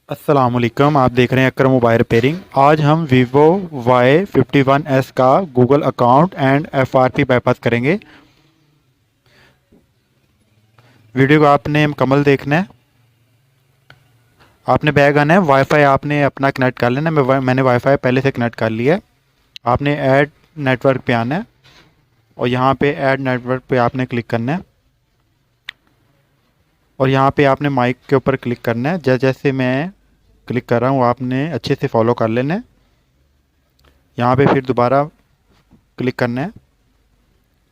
अस्सलामुअलैकुम। आप देख रहे हैं अकरम मोबाइल रिपेयरिंग। आज हम वीवो Y51s का Google account and FRP bypass करेंगे। वीडियो को आपने मुकम्मल देखना है। आपने बैग आना है, वाईफाई आपने अपना कनेक्ट कर लेना है। मैंने वाईफाई पहले से कनेक्ट कर लिया है। आपने ऐड नेटवर्क पे आना है और यहाँ पे ऐड नेटवर्क पे आपने क्लिक करना है और यहाँ पे आपने माइक के ऊपर क्लिक करना है। जैसे जैसे मैं क्लिक कर रहा हूँ आपने अच्छे से फॉलो कर लेना है। यहाँ पे फिर दोबारा क्लिक करना है,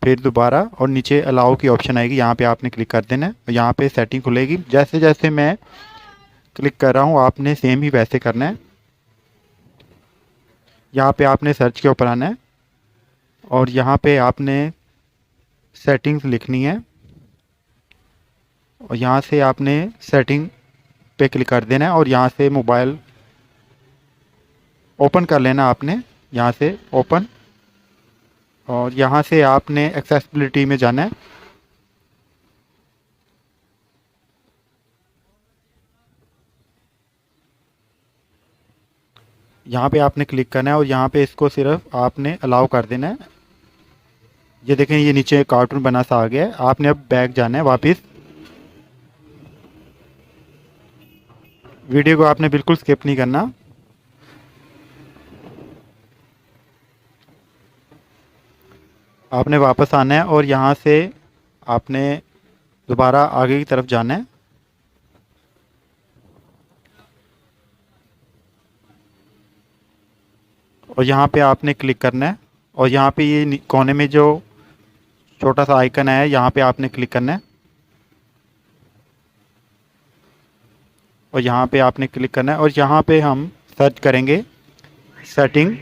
फिर दोबारा और नीचे अलाउ की ऑप्शन आएगी, यहाँ पे आपने क्लिक कर देना है। यहाँ पे सेटिंग खुलेगी। जैसे जैसे मैं क्लिक कर रहा हूँ आपने सेम ही वैसे करना है। यहाँ पे आपने सर्च के ऊपर आना है और यहाँ पे आपने सेटिंग्स लिखनी है और यहाँ से आपने सेटिंग पे क्लिक कर देना है और यहाँ से मोबाइल ओपन कर लेना आपने। यहाँ से ओपन और यहाँ से आपने एक्सेसिबिलिटी में जाना है। यहाँ पे आपने क्लिक करना है और यहाँ पे इसको सिर्फ आपने अलाउ कर देना है। ये देखें, ये नीचे कार्टून बना सा आ गया है। आपने अब बैक जाना है वापस। वीडियो को आपने बिल्कुल स्किप नहीं करना। आपने वापस आना है और यहाँ से आपने दोबारा आगे की तरफ जाना है और यहाँ पे आपने क्लिक करना है और यहाँ पे ये कोने में जो छोटा सा आइकन है यहाँ पे आपने क्लिक करना है और यहाँ पे आपने क्लिक करना है और यहाँ पे हम सर्च करेंगे सेटिंग।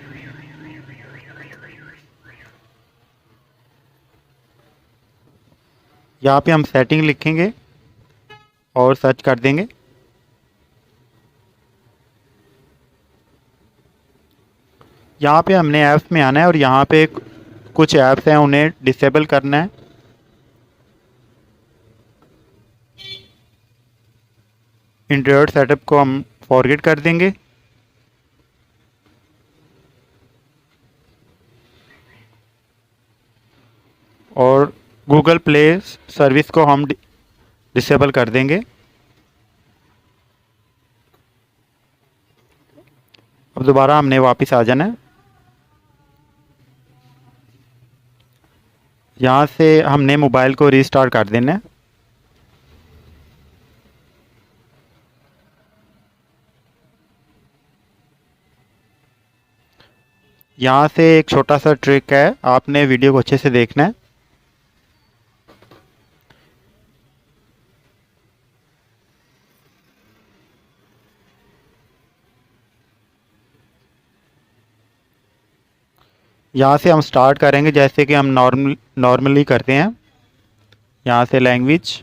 यहाँ पे हम सेटिंग लिखेंगे और सर्च कर देंगे। यहाँ पे हमने ऐप्स में आना है और यहाँ पे कुछ ऐप्स हैं उन्हें डिसेबल करना है। एंड्रॉयड सेटअप को हम फॉरगेट कर देंगे और गूगल प्ले सर्विस को हम डिसेबल कर देंगे। अब दोबारा हमने वापस आ जाना है। यहाँ से हमने मोबाइल को रीस्टार्ट कर देना है। यहाँ से एक छोटा सा ट्रिक है, आपने वीडियो को अच्छे से देखना है। यहाँ से हम स्टार्ट करेंगे जैसे कि हम नॉर्मली करते हैं। यहाँ से लैंग्वेज,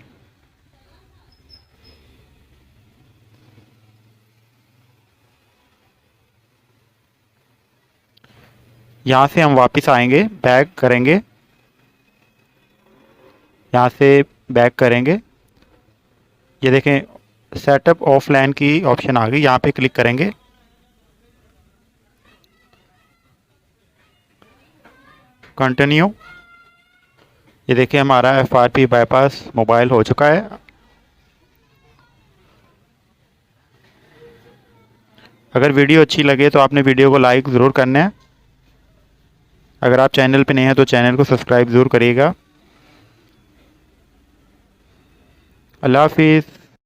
यहाँ से हम वापस आएंगे, बैक करेंगे, यहाँ से बैक करेंगे। ये देखें सेटअप ऑफलाइन की ऑप्शन आ गई, यहाँ पे क्लिक करेंगे। कंटिन्यू। ये देखिए हमारा FRP बाईपास मोबाइल हो चुका है। अगर वीडियो अच्छी लगे तो आपने वीडियो को लाइक ज़रूर करना है। अगर आप चैनल पे नए हैं तो चैनल को सब्सक्राइब ज़रूर करिएगा। अल्लाह हाफिज़।